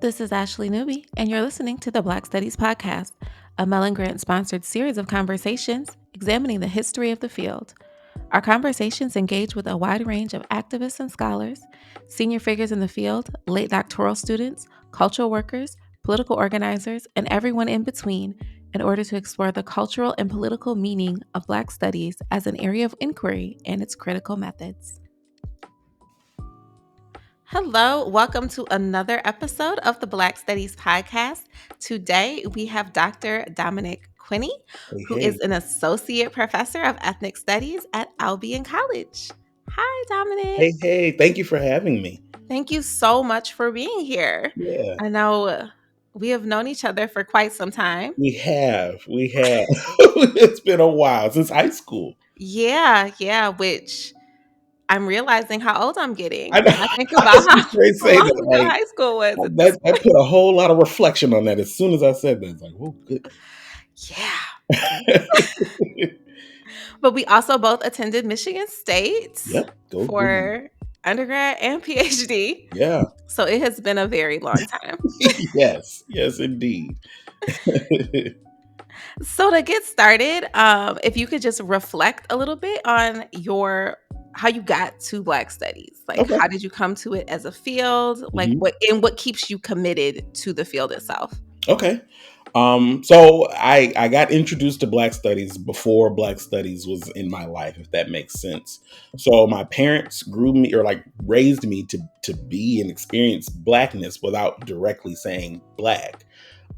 This is Ashley Newby, and you're listening to the Black Studies Podcast, a Mellon Grant sponsored series of conversations examining the history of the field. Our conversations engage with a wide range of activists and scholars, senior figures in the field, late doctoral students, cultural workers, political organizers, and everyone in between in order to explore the cultural and political meaning of Black studies as an area of inquiry and its critical methods. Hello, welcome to another episode of the Black Studies Podcast. Today we have Dr. Dominick Quinney, Hey, who is hey, an associate professor of ethnic studies at Albion College. Hi, hey, Dominick. hey, thank you for having me. Thank you so much for being here. Yeah, I know we have known each other for quite some time. we have. It's been a while since high school. Yeah, which I'm realizing how old I'm getting I know, when I think I about was how just ready to say long that. ago Like high school was at this that put a whole lot of reflection on that. As soon as I said that, it's like, oh, good. Yeah. But we also both attended Michigan State Yep, go green. for undergrad and PhD. Yeah, So it has been a very long time. yes, indeed. So to get started, if you could just reflect a little bit on your how you got to Black Studies. Like Okay. how did you come to it as a field? Like Mhm. what keeps you committed to the field itself? Okay. So I got introduced to Black Studies before Black Studies was in my life, if that makes sense. So my parents grew me or like raised me to be and experience Blackness without directly saying Black.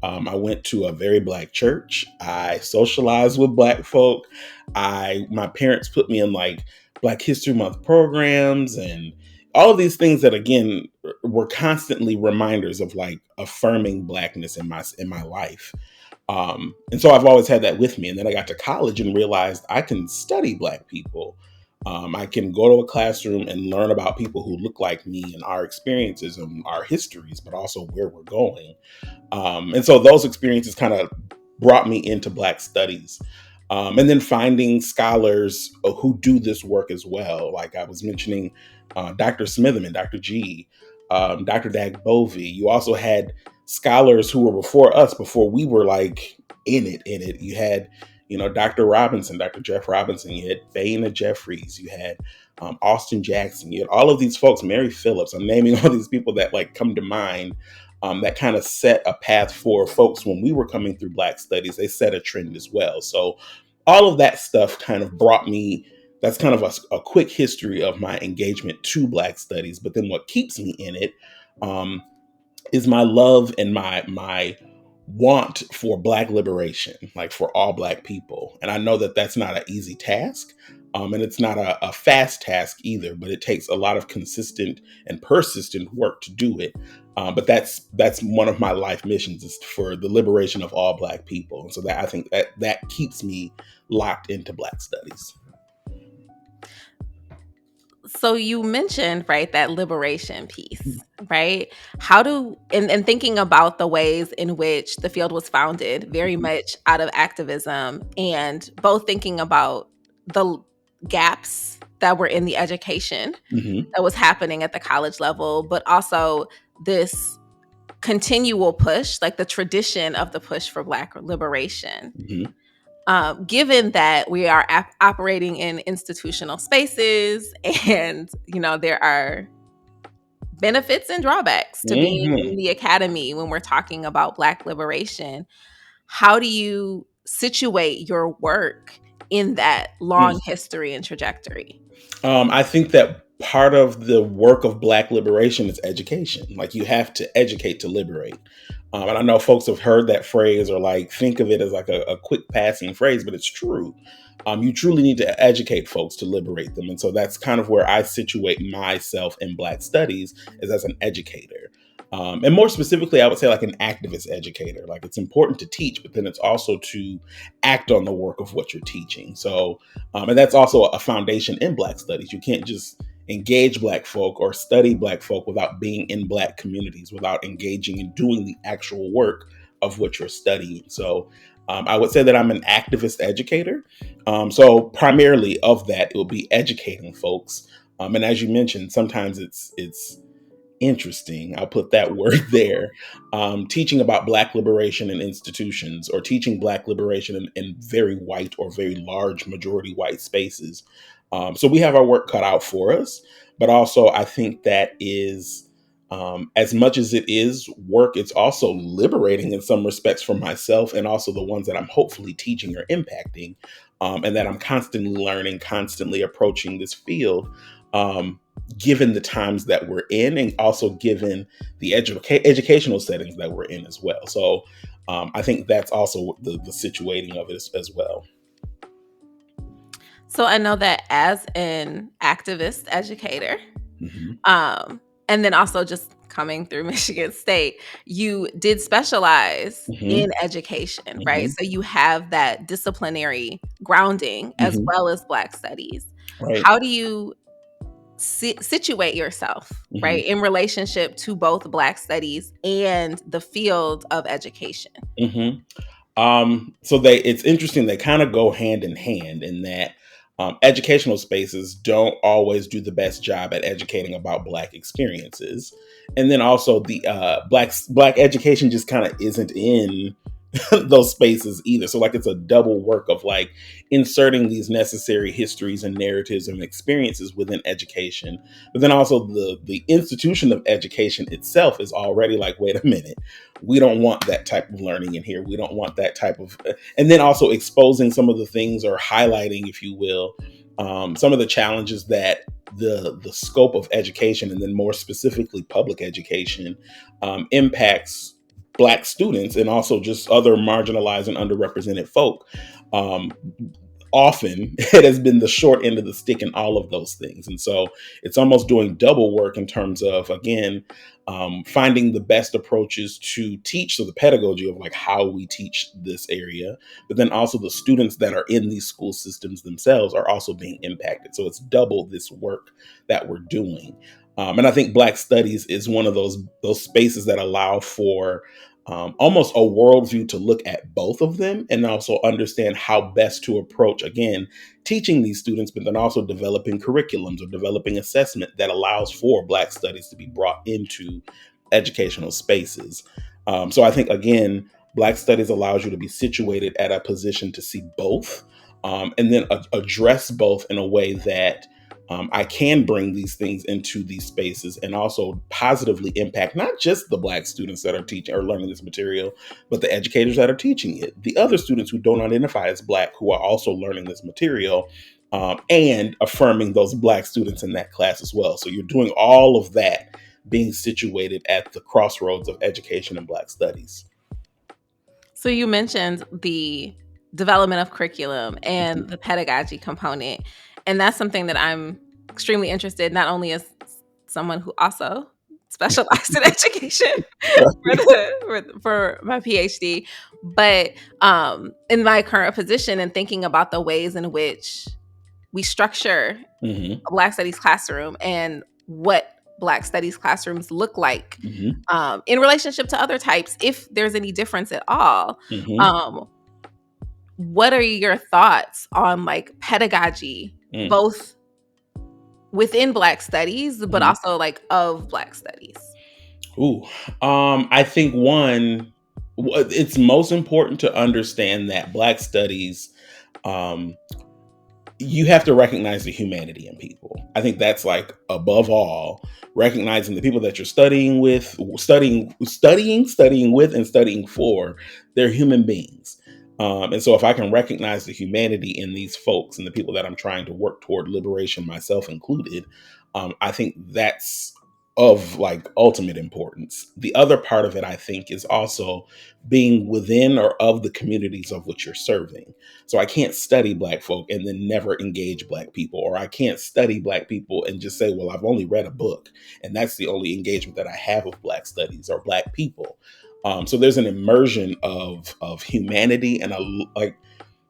I went to a very Black church. I socialized with Black folk. My parents put me in like Black History Month programs and all of these things that again were constantly reminders of like affirming Blackness in my life. And so I've always had that with me. And then I got to college and realized I can study Black people. I can go to a classroom and learn about people who look like me and our experiences and our histories, but also where we're going. And so those experiences kind of brought me into Black studies. And then finding scholars who do this work as well. Like I was mentioning Dr. Smitherman, Dr. G, Dr. Dag Bovey. You also had scholars who were before us, before we were like in it. You had, Dr. Robinson, Dr. Jeff Robinson. You had Baina Jeffries. You had Austin Jackson. You had all of these folks, Mary Phillips. I'm naming all these people that like come to mind that kind of set a path for folks when we were coming through Black studies. They set a trend as well. So all of that stuff kind of brought me, that's kind of a quick history of my engagement to Black studies. But then what keeps me in it um, is my love and my want for Black liberation, like for all Black people. And I know that that's not an easy task. And it's not a fast task either, but it takes a lot of consistent and persistent work to do it. But that's one of my life missions, is for the liberation of all Black people. And so that I think that keeps me locked into Black studies. So you mentioned, right, that liberation piece, right? How do and thinking about the ways in which the field was founded very Mhm. much out of activism, and both thinking about the gaps that were in the education Mhm. that was happening at the college level, but also this continual push, like the tradition of the push for Black liberation. Mhm. Given that we are operating in institutional spaces and there are benefits and drawbacks to being in Mhm. the academy when we're talking about Black liberation, how do you situate your work in that long history and trajectory? I think that part of the work of Black liberation is education. Like you have to educate to liberate. And I know folks have heard that phrase or like think of it as like a quick passing phrase, but it's true. You truly need to educate folks to liberate them. And so that's kind of where I situate myself in Black studies, is as an educator. And more specifically, I would say like an activist educator. Like it's important to teach, but then it's also to act on the work of what you're teaching. So and that's also a foundation in Black studies. You can't just engage Black folk or study Black folk without being in Black communities, without engaging and doing the actual work of what you're studying. So I would say that I'm an activist educator. So primarily of that, it will be educating folks. And as you mentioned, sometimes it's interesting. I'll put that word there. Teaching about Black liberation in institutions, or teaching Black liberation in very white or very large majority white spaces. So we have our work cut out for us, but also I think that is, as much as it is work, it's also liberating in some respects for myself and also the ones that I'm hopefully teaching or impacting, and that I'm constantly learning, constantly approaching this field. Given the times that we're in, and also given the educational settings that we're in as well. So I think that's also the situating of it as well. So I know that as an activist educator, Hmm. and then also just coming through Michigan State, you did specialize Hmm. in education, right? Hmm. So you have that disciplinary grounding as Hmm. well as Black studies. Right. How do you situate yourself, Hmm. right, in relationship to both Black studies and the field of education? Hmm. So it's interesting. They kind of go hand in hand in that educational spaces don't always do the best job at educating about Black experiences, and then also the Black education just kind of isn't in those spaces either. So like it's a double work of like inserting these necessary histories and narratives and experiences within education, but then also the institution of education itself is already like, wait a minute, we don't want that type of learning in here. We don't want that type of, and then also exposing some of the things, or highlighting, if you will, some of the challenges that the scope of education, and then more specifically public education, impacts Black students and also just other marginalized and underrepresented folk. Um, Often it has been the short end of the stick in all of those things. And so it's almost doing double work in terms of, again, finding the best approaches to teach. So the pedagogy of like how we teach this area, but then also the students that are in these school systems themselves are also being impacted. So it's double this work that we're doing. And I think Black studies is one of those spaces that allow for almost a worldview to look at both of them, and also understand how best to approach, again, teaching these students, but then also developing curriculums or developing assessment that allows for Black studies to be brought into educational spaces. So I think, again, Black studies allows you to be situated at a position to see both, and then address both in a way that I can bring these things into these spaces and also positively impact not just the Black students that are teaching or learning this material, but the educators that are teaching it, the other students who don't identify as Black who are also learning this material, and affirming those Black students in that class as well. So you're doing all of that, being situated at the crossroads of education and Black studies. So you mentioned the development of curriculum and Mhm. the pedagogy component, and that's something that I'm extremely interested, not only as someone who also specialized in education for my PhD, but in my current position and thinking about the ways in which we structure Mhm. a Black studies classroom and what Black studies classrooms look like Mhm. in relationship to other types, if there's any difference at all. Mhm. Um, what are your thoughts on like pedagogy, Mm. both within Black studies, but Mhm. also like of Black studies? Ooh, I think one, it's most important to understand that Black studies, um, you have to recognize the humanity in people. I think that's like above all, recognizing the people that you're studying with, studying with, and studying for. They're human beings. And so if I can recognize the humanity in these folks and the people that I'm trying to work toward liberation, myself included, I think that's of like ultimate importance. The other part of it, I think, is also being within or of the communities of which you're serving. So I can't study Black folk and then never engage Black people, or I can't study Black people and just say, well, I've only read a book and that's the only engagement that I have of Black studies or Black people. So there's an immersion of humanity and like,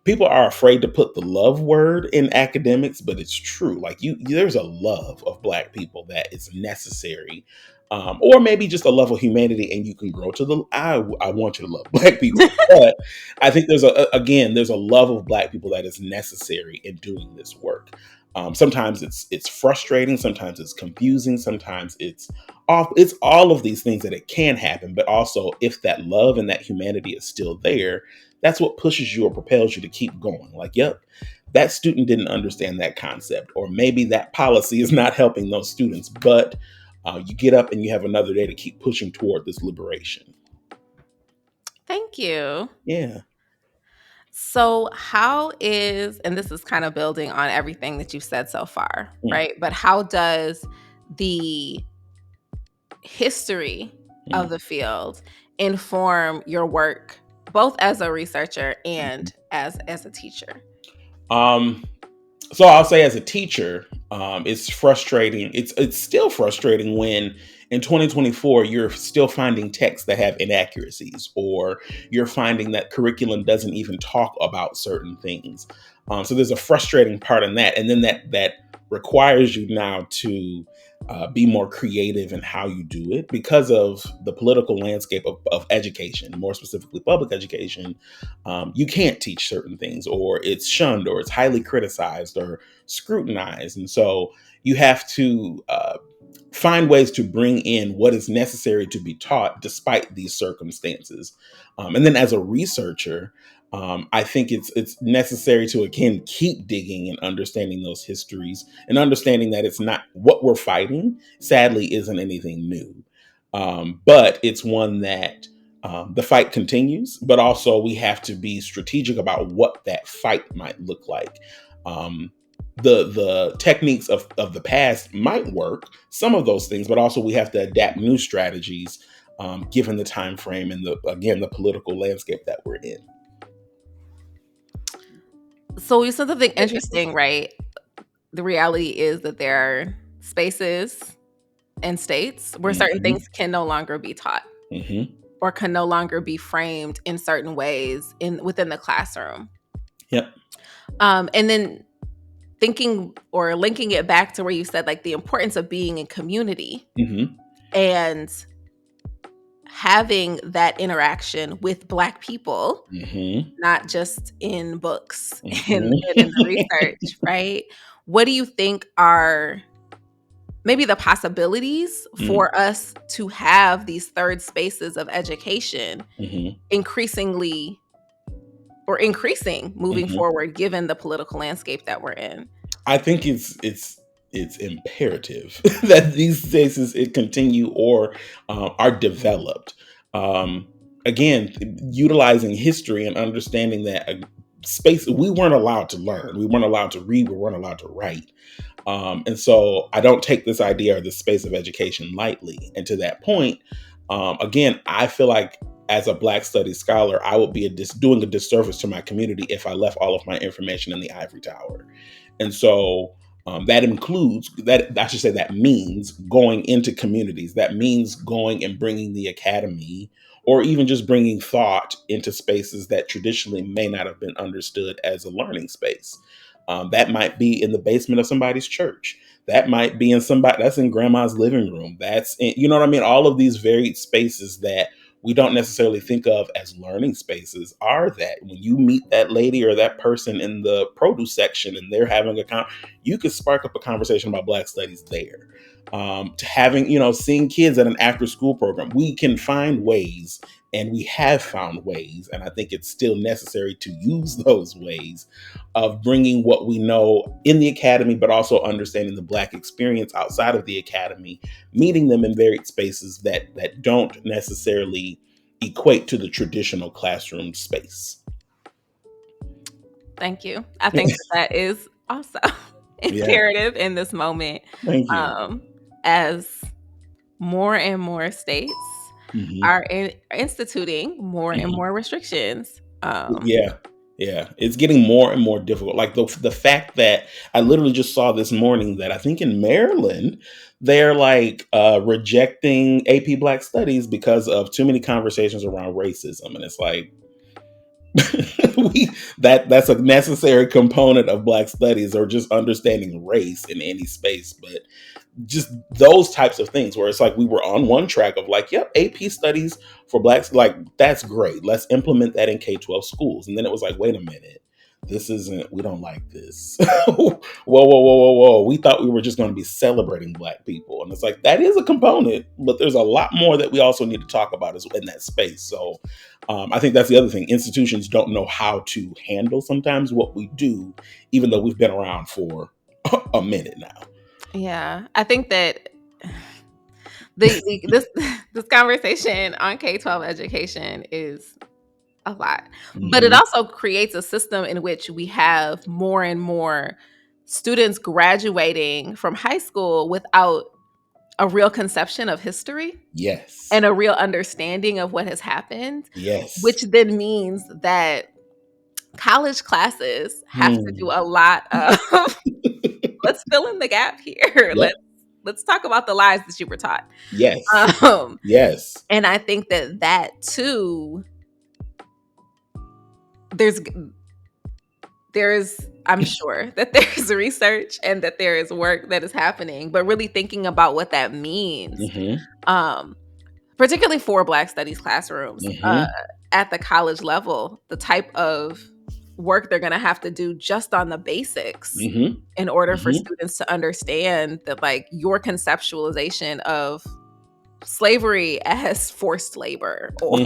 people are afraid to put the love word in academics, but it's true. Like there's a love of Black people that is necessary, or maybe just a love of humanity, and you can grow to the. I want you to love Black people, but I think again there's a love of Black people that is necessary in doing this work. Sometimes it's frustrating, sometimes it's confusing, sometimes it's it's all of these things that it can happen, but also if that love and that humanity is still there, that's what pushes you or propels you to keep going. Like, yep, that student didn't understand that concept, or maybe that policy is not helping those students, but you get up and you have another day to keep pushing toward this liberation. Thank you. Yeah. So, and this is kind of building on everything that you've said so far, Mm, right? But how does the history of mm, the field inform your work, both as a researcher mhm. and as a teacher? Um, So I'll say as a teacher, it's frustrating. It's still frustrating when in 2024 you're still finding texts that have inaccuracies, or you're finding that curriculum doesn't even talk about certain things. So there's a frustrating part in that, and then that requires you now to be more creative in how you do it because of the political landscape of education, more specifically public education. You can't teach certain things, or it's shunned, or it's highly criticized, or scrutinized. And so you have to find ways to bring in what is necessary to be taught despite these circumstances. And then as a researcher, I think it's necessary to again keep digging and understanding those histories, and understanding that it's not what we're fighting. Sadly, isn't anything new, but it's one that the fight continues. But also, we have to be strategic about what that fight might look like. Um, the techniques of the past might work, some of those things, but also we have to adapt new strategies given the time frame and the political landscape that we're in. So you said something interesting, right? The reality is that there are spaces and states where certain Hmm. things can no longer be taught Hmm. or can no longer be framed in certain ways within the classroom. Yep. And then thinking or linking it back to where you said like the importance of being in community Hmm. and having that interaction with Black people, Hmm. not just in books and in the Hmm. research, right? What do you think are maybe the possibilities for us to have these third spaces of education Hmm. increasingly or increasing moving Hmm. forward given the political landscape that we're in? I think it's imperative that these spaces it continue or are developed. Um, Again, utilizing history and understanding that space we weren't allowed to learn, we weren't allowed to read, we weren't allowed to write. And so I don't take this idea or this space of education lightly. And to that point, again, I feel like as a Black Studies scholar, I would be doing a disservice to my community if I left all of my information in the ivory tower. And so that includes that, I should say, that means going into communities. That means going and bringing the academy, or even just bringing thought into spaces that traditionally may not have been understood as a learning space. That might be in the basement of somebody's church. That might be in somebody that's in grandma's living room. That's in, you know what I mean? All of these varied spaces that we don't necessarily think of as learning spaces are that when you meet that lady or that person in the produce section and they're having you could spark up a conversation about Black studies there. To having, seeing kids at an after school program, we can find ways, and we have found ways, and I think it's still necessary to use those ways of bringing what we know in the academy, but also understanding the Black experience outside of the academy, meeting them in varied spaces that don't necessarily equate to the traditional classroom space. Thank you. I think that is also Yeah, imperative in this moment, thank you. um, as more and more states Hmm. are instituting more and Hmm. more restrictions. Yeah. Yeah, it's getting more and more difficult. Like the fact that I literally just saw this morning that I think in Maryland they're like rejecting AP Black Studies because of too many conversations around racism, and it's like that's a necessary component of Black Studies, or just understanding race in any space. But just those types of things where it's like we were on one track of like, yep, AP studies for Blacks, like that's great, let's implement that in K-12 schools. And then it was like, wait a minute, we don't like this. Whoa, whoa, whoa, whoa, whoa. We thought we were just going to be celebrating Black people. And it's like, that is a component, but there's a lot more that we also need to talk about in that space. So I think that's the other thing. Institutions don't know how to handle sometimes what we do, even though we've been around for a minute now. Yeah, I think that this this conversation on K-12 education is a lot, but it Hmm. also creates a system in which we have more and more students graduating from high school without a real conception of history Yes. and a real understanding of what has happened, Yes. which then means that college classes have to do Hmm. a lot of let's fill in the gap here. Yep. Let's talk about the lies that you were taught. Yes. Um, Yes. and I think that too, there's I'm sure that there's research and that there is work that is happening, but really thinking about what that means, Hmm. um, particularly for Black studies classrooms Hmm. at the college level, the type of work they're going to have to do just on the basics Hmm. in order for Hmm. students to understand that, like, your conceptualization of slavery as forced labor or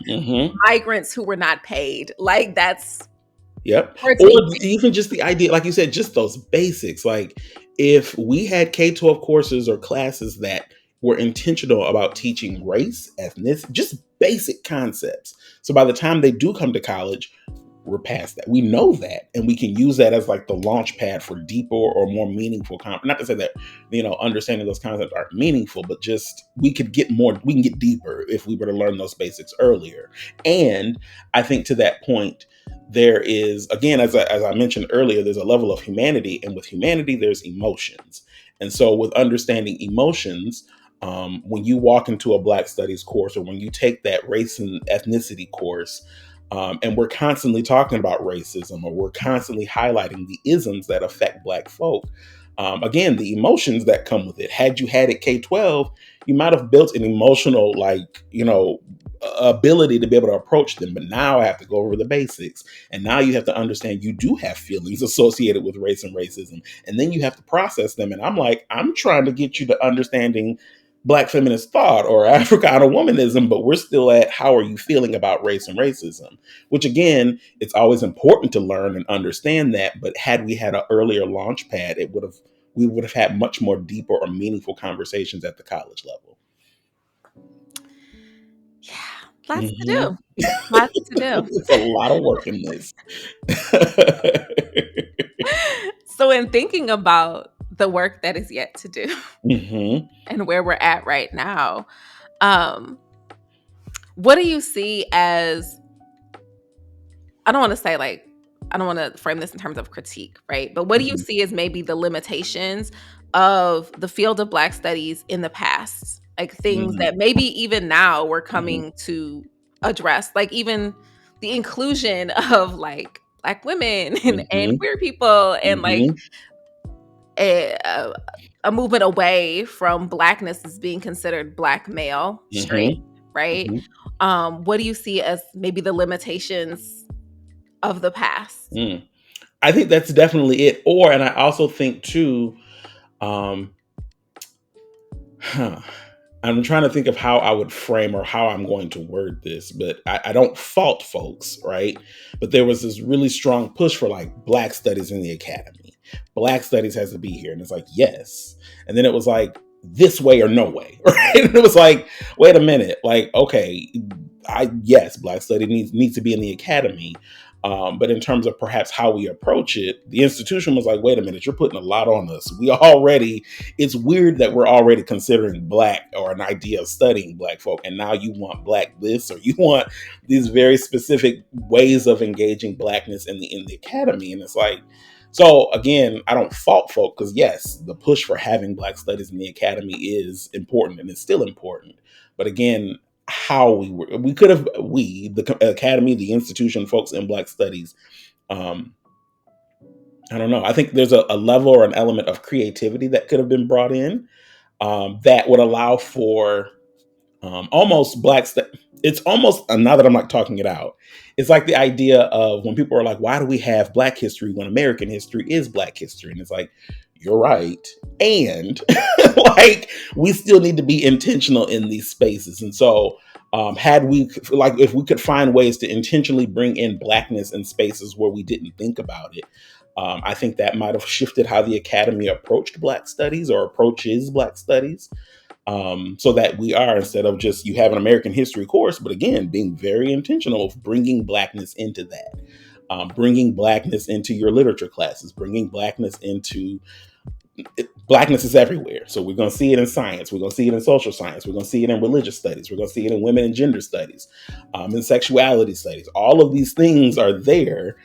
Hmm. Hmm. migrants who were not paid, like, that's Yep. hard Or to even just the idea, like you said, just those basics. Like if we had K-12 courses or classes that were intentional about teaching race, ethnicity, just basic concepts. So by the time they do come to college, we're past that. We know that, and we can use that as like the launch pad for deeper or more meaningful. Not to say that understanding those concepts aren't meaningful, but just we could get more. We can get deeper if we were to learn those basics earlier. And I think to that point, there is again, as I mentioned earlier, there's a level of humanity, and with humanity, there's emotions. And so, with understanding emotions, when you walk into a Black Studies course or when you take that race and ethnicity course, and we're constantly talking about racism or we're constantly highlighting the isms that affect Black folk. Again, the emotions that come with it. Had you had it K-12, you might have built an emotional, ability to be able to approach them. But now I have to go over the basics. And now you have to understand you do have feelings associated with race and racism. And then you have to process them. And I'm like, I'm trying to get you to understanding Black feminist thought or Africana womanism, but we're still at how are you feeling about race and racism? Which again, it's always important to learn and understand that. But had we had an earlier launch pad, we would have had much more deeper or meaningful conversations at the college level. Yeah, lots to Hmm. do. Lots to do. It's a lot of work in this. So in thinking about the work that is yet to do Hmm. and where we're at right now, um, what do you see as I don't want to say like I don't want to frame this in terms of critique, right? But what do you Hmm. see as maybe the limitations of the field of Black studies in the past? Like things Hmm. that maybe even now we're Hmm. coming to address, like even the inclusion of like Black women and Hmm. queer people and like Hmm. a, a, a movement away from Blackness as being considered Black male straight, Hmm. right? Hmm. What do you see as maybe the limitations of the past? Mm. I think that's definitely it. And I also think too, um, huh, I'm trying to think of how I would frame or how I'm going to word this, but I don't fault folks, right? But there was this really strong push for like Black studies in the academy. Black studies has to be here. And it's like, yes. And then it was like, this way or no way, right? And it was like, wait a minute, like, okay, yes, Black study needs to be in the academy. But in terms of perhaps how we approach it, the institution was like, wait a minute, you're putting a lot on us. It's weird that we're already considering Black or an idea of studying Black folk. And now you want Black this, or you want these very specific ways of engaging Blackness in the academy. And it's like, so again, I don't fault folk because yes, the push for having Black studies in the academy is important and it's still important. But again, how we could have the academy, the institution, folks in Black studies, um I don't know, I think there's a level or an element of creativity that could have been brought in, that would allow for almost it's almost, now that I'm like talking it out, it's like the idea of when people are like, why do we have Black history when American history is Black history? And it's like, you're right. And like, we still need to be intentional in these spaces. And so, had we, like, if we could find ways to intentionally bring in Blackness in spaces where we didn't think about it, I think that might have shifted how the academy approached Black studies or approaches Black studies. So that we are, instead of just you have an American history course, but again, being very intentional of bringing Blackness into that, bringing Blackness into your literature classes, bringing Blackness into Blackness is everywhere. So we're going to see it in science. We're going to see it in social science. We're going to see it in religious studies. We're going to see it in women and gender studies, in sexuality studies. All of these things are there.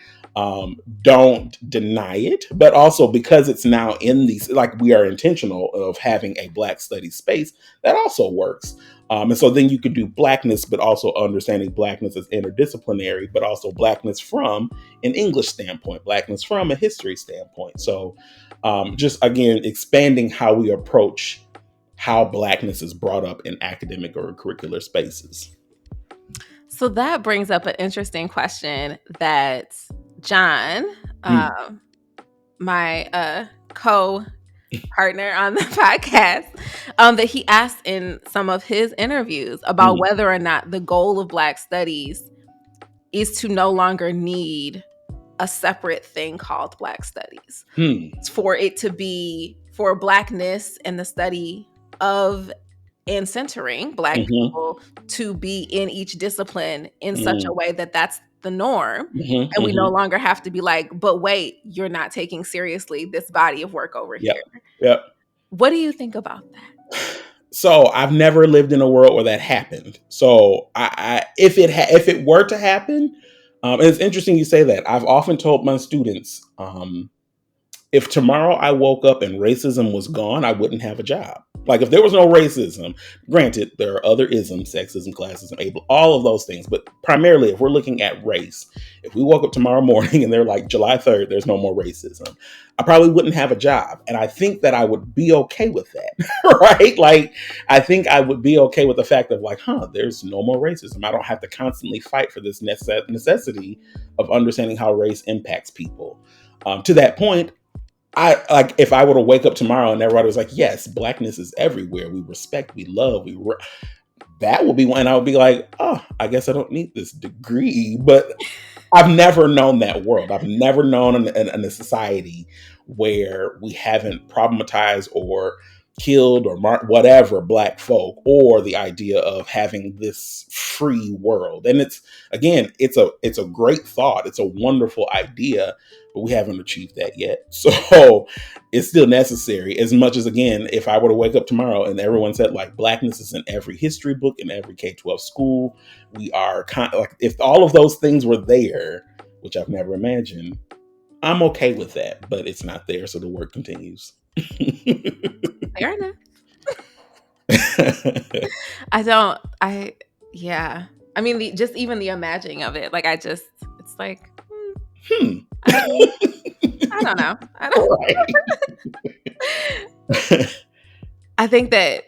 Don't deny it, but also because it's now in these, like, we are intentional of having a Black studies space, that also works. And so then you could do Blackness, but also understanding Blackness as interdisciplinary, but also Blackness from an English standpoint, Blackness from a history standpoint. So just again, expanding how we approach how Blackness is brought up in academic or curricular spaces. So that brings up an interesting question that John, my co-partner on the podcast, that he asked in some of his interviews about whether or not the goal of Black studies is to no longer need a separate thing called Black studies. For it to be, for Blackness and the study of and centering Black people to be in each discipline in such a way that that's the norm. And we no longer have to be like, but wait, you're not taking seriously this body of work over here. Yep. What do you think about that? So I've never lived in a world where that happened. So if it were to happen, and it's interesting you say that. I've often told my students, if tomorrow I woke up and racism was gone, I wouldn't have a job. Like, if there was no racism, granted, there are other isms, sexism, classism, able, all of those things. But primarily, if we're looking at race, if we woke up tomorrow morning and they're like, July 3rd, there's no more racism, I probably wouldn't have a job. And I think that I would be okay with that, right? Like, I think I would be okay with the fact of like, there's no more racism. I don't have to constantly fight for this necessity of understanding how race impacts people. To that point, like, if I were to wake up tomorrow and everybody was like, yes, Blackness is everywhere, we respect, we love, that would be when I would be like, oh, I guess I don't need this degree. But I've never known that world. I've never known in a society where we haven't problematized or killed or whatever Black folk, or the idea of having this free world. And it's a great thought. It's a wonderful idea, but we haven't achieved that yet. So it's still necessary. As much as, again, if I were to wake up tomorrow and everyone said like Blackness is in every history book, in every K-12 school, we are like, if all of those things were there, which I've never imagined, I'm okay with that, but it's not there. So the work continues. Fair enough. I mean, just even the imagining of it, like, it's like, I don't know. I think that,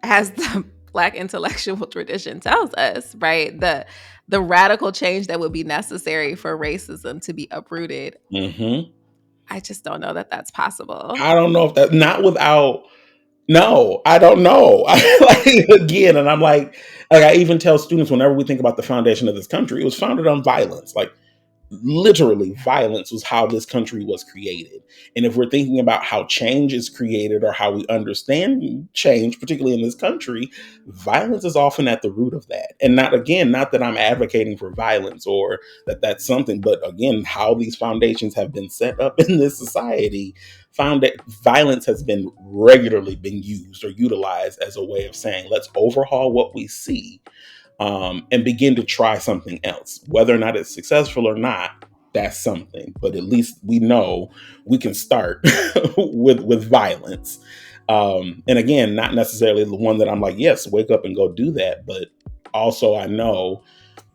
as the Black intellectual tradition tells us, right, the radical change that would be necessary for racism to be uprooted, I just don't know that that's possible. I don't know if that, not without, no, I don't know. Like, again, and I'm like, I even tell students, whenever we think about the foundation of this country, it was founded on violence. Like, literally, violence was how this country was created. And if we're thinking about how change is created or how we understand change, particularly in this country, violence is often at the root of that. And not that I'm advocating for violence or that that's something, but again, how these foundations have been set up in this society, found that violence has been regularly been used or utilized as a way of saying, let's overhaul what we see. And begin to try something else. Whether or not it's successful or not, that's something. But at least we know we can start with violence. And again, not necessarily the one that I'm like, yes, wake up and go do that. But also, I know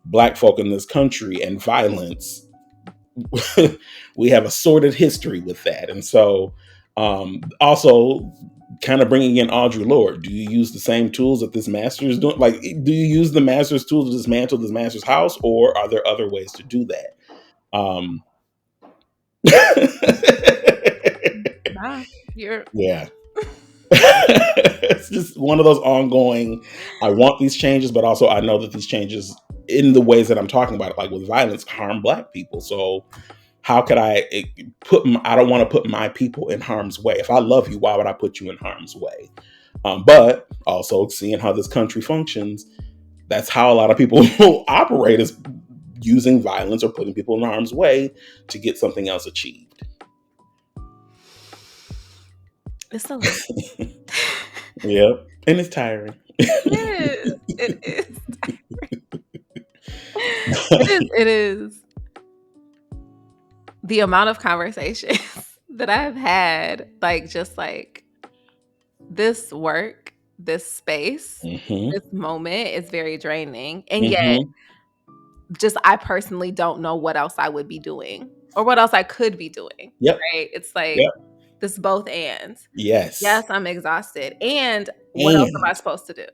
Black folk in this country and violence, we have a sordid history with that. And so also, kind of bringing in Audre Lorde, do you use the same tools that this master is doing? Like, do you use the master's tools to dismantle this master's house, or are there other ways to do that? Um, Nah, you're yeah. It's just one of those ongoing, I want these changes, but also I know that these changes in the ways that I'm talking about, like with violence, harm Black people. So how could I don't want to put my people in harm's way. If I love you, why would I put you in harm's way? But also seeing how this country functions, that's how a lot of people operate, is using violence or putting people in harm's way to get something else achieved. it's a lot. Yep. And it's tiring. It is. It is. It is. The amount of conversations that I've had, like just like this work, this space, Mm-hmm. this moment is very draining. And yet, Mm-hmm. just I personally don't know what else I would be doing or what else I could be doing. Yep. Right? It's like Yep. this both ands. Yes. Yes, I'm exhausted. And what else am I And supposed to do?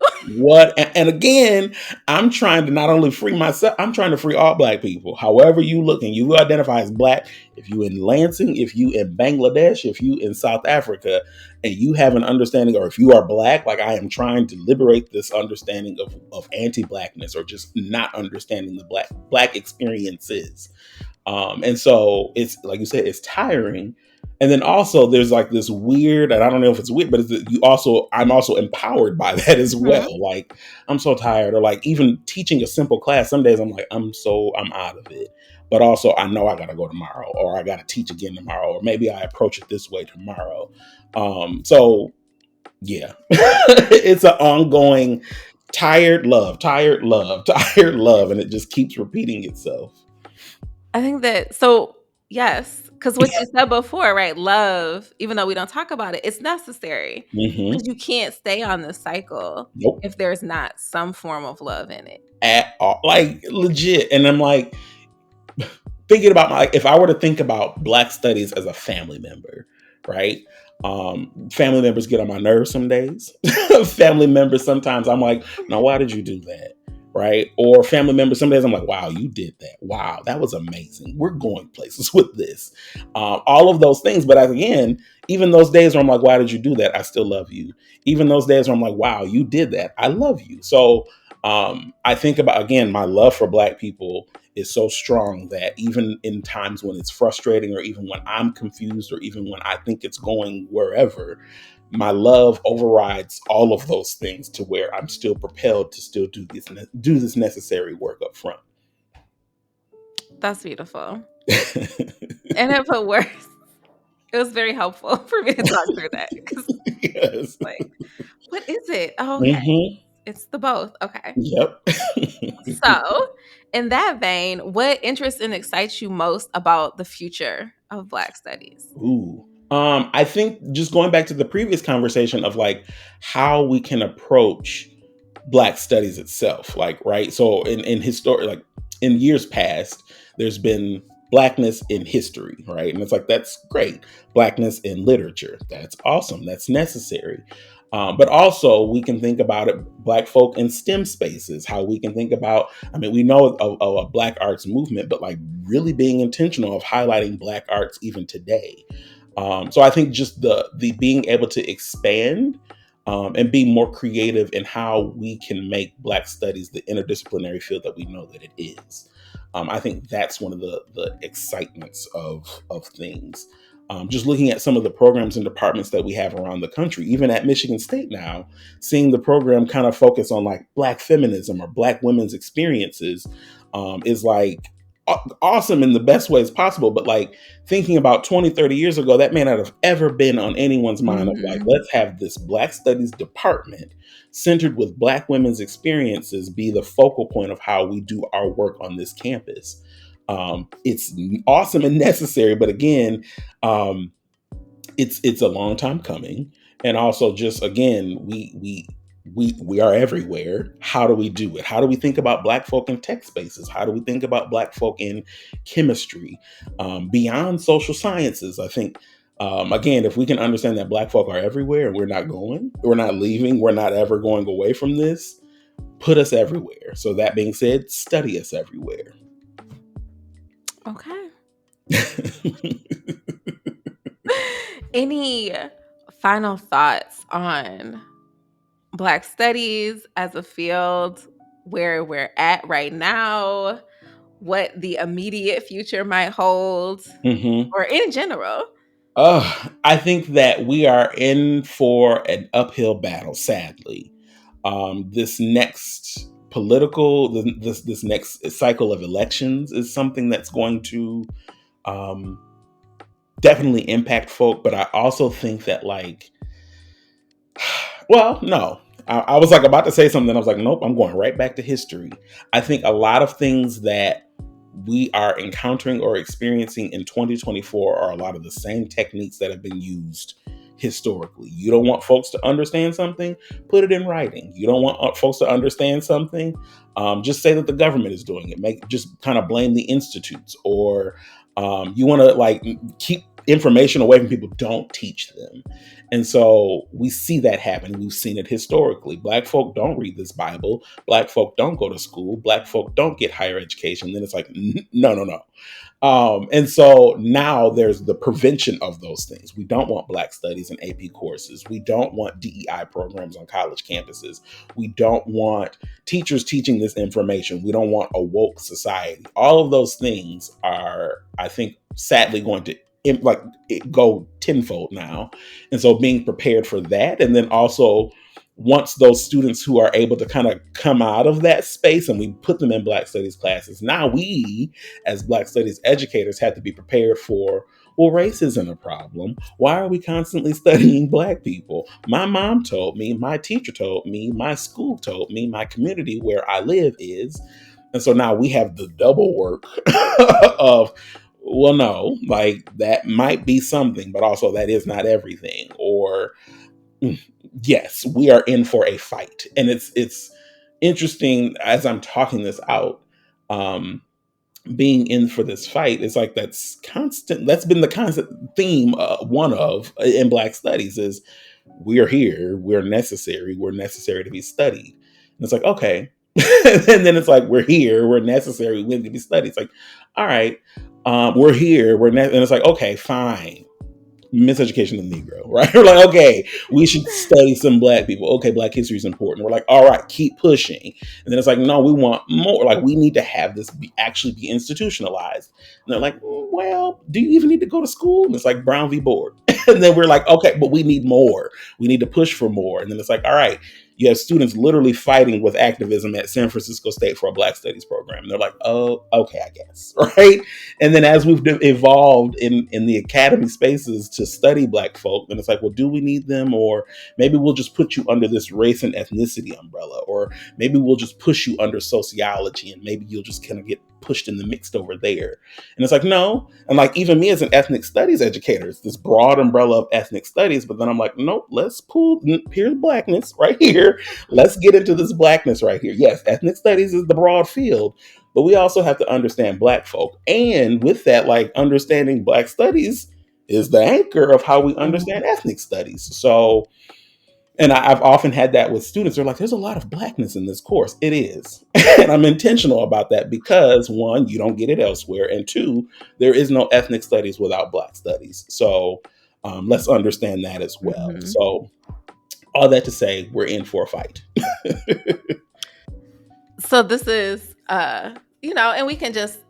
and again, I'm trying to not only free myself, I'm trying to free all Black people. However you look and you identify as Black, if you in Lansing, if you in Bangladesh, if you in South Africa, and you have an understanding, or if you are Black, like I am trying to liberate this understanding of anti-Blackness, or just not understanding the Black experiences. And so it's like you said, it's tiring. And then also there's like this weird, and I don't know if it's weird, but I'm also empowered by that as Mhm. well. Like I'm so tired, or like even teaching a simple class, some days I'm like, I'm out of it. But also I know I gotta go tomorrow, or I gotta teach again tomorrow, or maybe I approach it this way tomorrow. So yeah, it's an ongoing tired love, tired love, tired love, and it just keeps repeating itself. I think that yes, because what you said before, right? Love, even though we don't talk about it, it's necessary Hmm. because you can't stay on this cycle Nope. if there's not some form of love in it. At all, like legit. And I'm like thinking about if I were to think about Black studies as a family member, right? Family members get on my nerves some days. Family members, sometimes I'm like, now why did you do that? Right? Or family members, some days I'm like, wow, you did that. Wow, that was amazing. We're going places with this. All of those things. But again, even those days where I'm like, why did you do that? I still love you. Even those days where I'm like, wow, you did that. I love you. So I think about, again, my love for Black people is so strong that even in times when it's frustrating, or even when I'm confused, or even when I think it's going wherever, my love overrides all of those things to where I'm still propelled to still do this necessary work up front. That's beautiful. And if it works, it was very helpful for me to talk through that because, Yes. like, what is it? Oh, okay. Hmm. It's the both. Okay. Yep. So, in that vein, what interests and excites you most about the future of Black studies? Ooh. I think just going back to the previous conversation of like how we can approach Black studies itself, like, right? So in history, like in years past, there's been Blackness in history, right? And it's like, that's great. Blackness in literature, that's awesome. That's necessary. But also we can think about it, Black folk in STEM spaces, how we can think about, I mean, we know of a Black arts movement, but like really being intentional of highlighting Black arts even today. So I think just the being able to expand and be more creative in how we can make Black studies the interdisciplinary field that we know that it is. I think that's one of the excitements of things. Just looking at some of the programs and departments that we have around the country, even at Michigan State now, seeing the program kind of focus on like Black feminism or Black women's experiences is like awesome in the best ways possible. But like thinking about 20, 30 years ago, that may not have ever been on anyone's mind of like, Mhm. let's have this Black studies department centered with Black women's experiences be the focal point of how we do our work on this campus. It's awesome and necessary, but again, um, it's a long time coming. And also just again, we are everywhere. How do we do it? How do we think about Black folk in tech spaces? How do we think about Black folk in chemistry? Beyond social sciences, I think Again, if we can understand that Black folk are everywhere and we're not leaving, we're not ever going away from this, put us everywhere. So that being said, study us everywhere. Okay. Any final thoughts on Black studies as a field, where we're at right now, what the immediate future might hold, hmm or in general? I think that we are in for an uphill battle, sadly. This next this next cycle of elections is something that's going to um, definitely impact folk. But I also think that, like, well, no. I was like about to say something. I was like, nope, I'm going right back to history. I think a lot of things that we are encountering or experiencing in 2024 are a lot of the same techniques that have been used historically. You don't want folks to understand something, put it in writing. You don't want folks to understand something, just say that the government is doing it. Just kind of blame the institutes, or you want to like keep information away from people. Don't teach them. And so we see that happen. We've seen it historically. Black folk don't read this Bible. Black folk don't go to school. Black folk don't get higher education. Then it's like, no, no, no. And so now there's the prevention of those things. We don't want Black studies and AP courses. We don't want DEI programs on college campuses. We don't want teachers teaching this information. We don't want a woke society. All of those things are, I think, sadly going to go tenfold now. And so being prepared for that, and then also once those students who are able to kind of come out of that space and we put them in Black studies classes, now we as Black studies educators have to be prepared for, well, race isn't a problem. Why are we constantly studying Black people? My mom told me, my teacher told me, my school told me, my community where I live is. And so now we have the double work of, well, no, like that might be something, but also that is not everything. Or yes, we are in for a fight. And it's interesting as I'm talking this out, being in for this fight. It's like that's been the constant theme, one of in Black studies is we're here, we're necessary to be studied. And it's like, okay. And then it's like, we're here, we're necessary, we need to be studied. It's like, all right, we're here, and it's like, okay, fine. Miseducation of the Negro, right? We're like, okay, we should study some Black people. Okay, Black history is important. We're like, all right, keep pushing. And then it's like, no, we want more. Like, we need to have this actually be institutionalized. And they're like, well, do you even need to go to school? And it's like Brown v. Board. And then we're like, okay, but we need more. We need to push for more. And then it's like, all right, you have students literally fighting with activism at San Francisco State for a Black studies program. And they're like, oh, okay, I guess, right? And then as we've evolved in the academy spaces to study Black folk, then it's like, well, do we need them? Or maybe we'll just put you under this race and ethnicity umbrella. Or maybe we'll just push you under sociology, and maybe you'll just kind of get pushed in the mixed over there. And it's like, no. And like, even me as an ethnic studies educator, it's this broad umbrella of ethnic studies. But then I'm like, nope, let's pull, here's Blackness right here. Let's get into this Blackness right here. Yes, ethnic studies is the broad field, but we also have to understand Black folk. And with that, like, understanding Black studies is the anchor of how we understand ethnic studies. So, and I've often had that with students. They're like, there's a lot of Blackness in this course. It is. And I'm intentional about that because, one, you don't get it elsewhere. And two, there is no ethnic studies without Black studies. So let's understand that as well. Mm-hmm. So all that to say, we're in for a fight. So this is, and we can just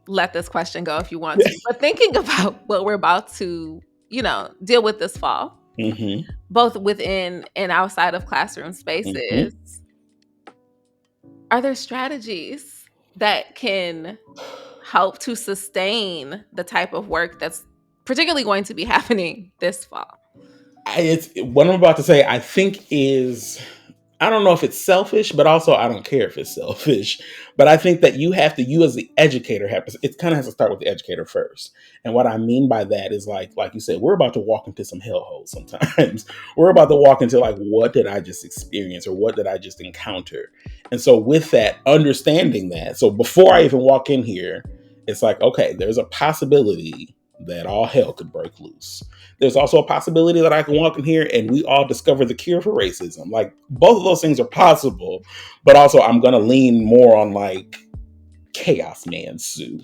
let this question go if you want to. But thinking about what we're about to, deal with this fall, Mm-hmm. both within and outside of classroom spaces, Mm-hmm. are there strategies that can help to sustain the type of work that's particularly going to be happening this fall? It's what I'm about to say, I think is, I don't know if it's selfish, but also I don't care if it's selfish. But I think that you as the educator it kind of has to start with the educator first. And what I mean by that is like you said, we're about to walk into some hellholes sometimes. We're about to walk into like, what did I just experience, or what did I just encounter? And so with that, understanding that, so before I even walk in here, it's like, okay, there's a possibility that all hell could break loose. There's also a possibility that I can walk in here and we all discover the cure for racism. Like, both of those things are possible, but also I'm going to lean more on like chaos man Sue.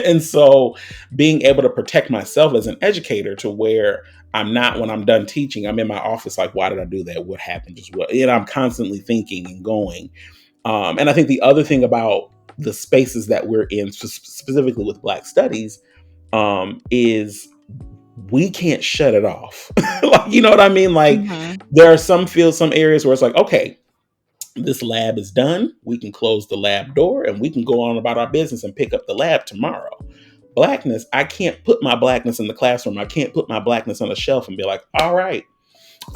And so being able to protect myself as an educator to where I'm not, when I'm done teaching, I'm in my office like, why did I do that? What happened? Just what? And I'm constantly thinking and going. And I think the other thing about the spaces that we're in, specifically with Black Studies, is we can't shut it off. Like, you know what I mean? Like, Mhm. there are some fields, some areas where it's like, okay, this lab is done. We can close the lab door and we can go on about our business and pick up the lab tomorrow. Blackness, I can't put my blackness in the classroom. I can't put my blackness on a shelf and be like, all right,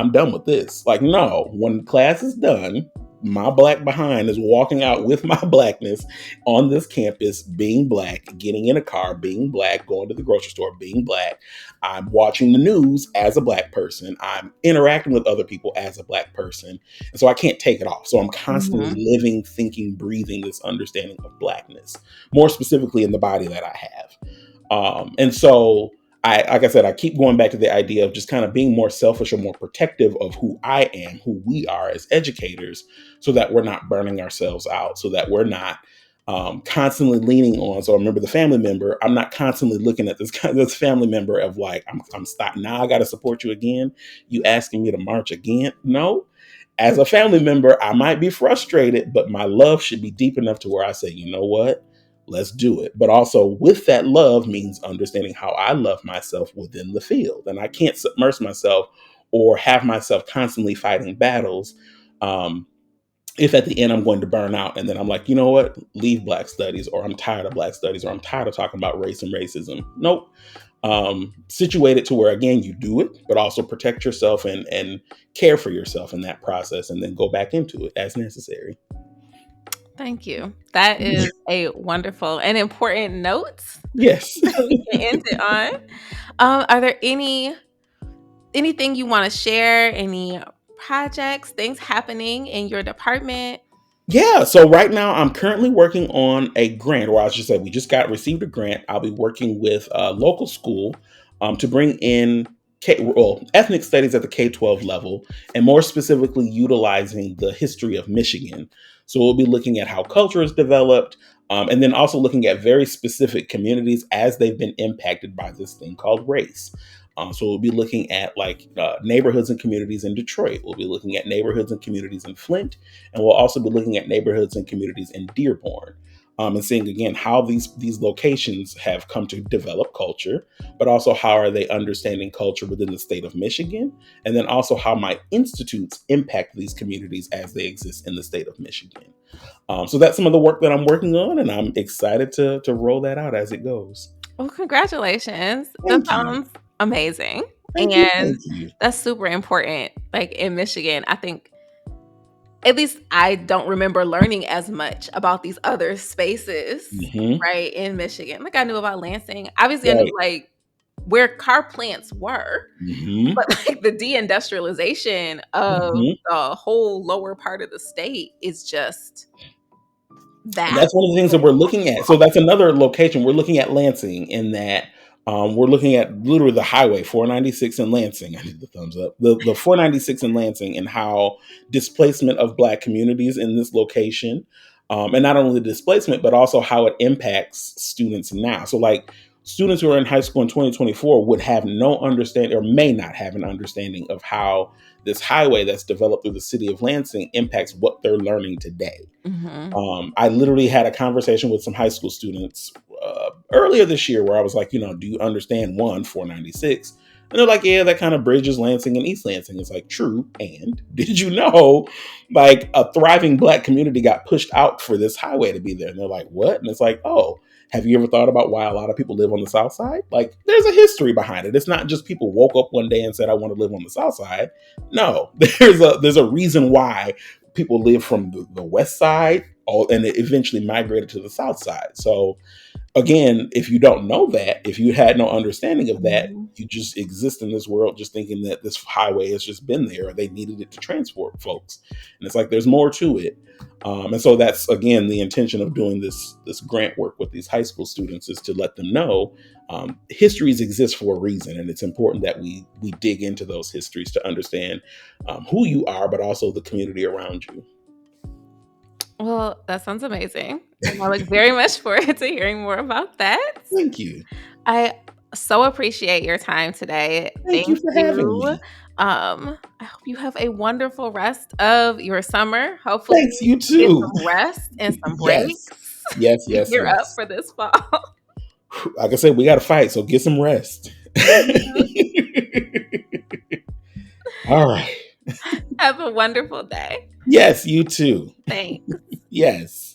I'm done with this. Like, no, when class is done, my black behind is walking out with my blackness on this campus, being black, getting in a car, being black, going to the grocery store, being black. I'm watching the news as a black person. I'm interacting with other people as a black person. And so I can't take it off. So I'm constantly Mhm. living, thinking, breathing this understanding of blackness, more specifically in the body that I have. And so like I said, I keep going back to the idea of just kind of being more selfish or more protective of who I am, who we are as educators, so that we're not burning ourselves out, so that we're not constantly leaning on. So I remember the family member. I'm not constantly looking at this family member of like, I'm stopped now. I got to support you again. You asking me to march again? No. As a family member, I might be frustrated, but my love should be deep enough to where I say, you know what? Let's do it. But also, with that love means understanding how I love myself within the field. And I can't submerge myself or have myself constantly fighting battles. Um, if at the end I'm going to burn out and then I'm like, you know what, leave Black Studies, or I'm tired of Black Studies, or I'm tired of talking about race and racism. Nope. Situate it to where, again, you do it, but also protect yourself and care for yourself in that process, and then go back into it as necessary. Thank you. That is a wonderful and important note Yes. that we can end it on. Are there anything you want to share? Any projects, things happening in your department? Yeah, so right now I'm currently working on a grant, or I should say, we just got received a grant. I'll be working with a local school to bring in ethnic studies at the K-12 level, and more specifically, utilizing the history of Michigan. So we'll be looking at how culture is developed, and then also looking at very specific communities as they've been impacted by this thing called race. So we'll be looking at like neighborhoods and communities in Detroit. We'll be looking at neighborhoods and communities in Flint, and we'll also be looking at neighborhoods and communities in Dearborn, and seeing again how these locations have come to develop culture, but also how are they understanding culture within the state of Michigan, and then also how might institutes impact these communities as they exist in the state of Michigan. So that's some of the work that I'm working on, and I'm excited to roll that out as it goes. Well, congratulations. That Thank you, sounds amazing. thank you, And thank you. that's super important. Like in Michigan, I think at least I don't remember learning as much about these other spaces, Hmm. right, in Michigan. Like I knew about Lansing. Obviously, I knew Right. like where car plants were, Hmm. but like the deindustrialization of Hmm. the whole lower part of the state is just And that. that's one of the things that we're looking at. So that's another location. We're looking at Lansing in that we're looking at literally the highway 496 in Lansing. I need the thumbs up. The 496 in Lansing, and how displacement of Black communities in this location, and not only displacement, but also how it impacts students now. So like students who are in high school in 2024 would have no understanding, or may not have an understanding of how this highway that's developed through the city of Lansing impacts what they're learning today. Mhm. I literally had a conversation with some high school students earlier this year where I was like, do you understand 496? And they're like, yeah, that kind of bridges Lansing and East Lansing. It's like, true. And did you know, like, a thriving Black community got pushed out for this highway to be there? And they're like, what? And it's like, oh, have you ever thought about why a lot of people live on the South Side? Like, there's a history behind it. It's not just people woke up one day and said, I want to live on the South Side. No, there's a reason why people live from the West Side, and it eventually migrated to the South Side. So again, if you don't know that, if you had no understanding of that, Mhm. you just exist in this world just thinking that this highway has just been there, or they needed it to transport folks. And it's like there's more to it. And so that's again the intention of doing this grant work with these high school students, is to let them know histories exist for a reason, and it's important that we dig into those histories to understand who you are, but also the community around you. Well, that sounds amazing, and I look very much forward to hearing more about that. Thank you. I so appreciate your time today. Thank you Thank for having you. me. I hope you have a wonderful rest of your summer. Hopefully, Thanks, you you get too. some rest and some Yes. breaks Yes, to yes, gear up yes. for this fall. Like I said, we got to fight, so get some rest. Mhm. All right. Have a wonderful day. Yes, you too. Thanks. Yes.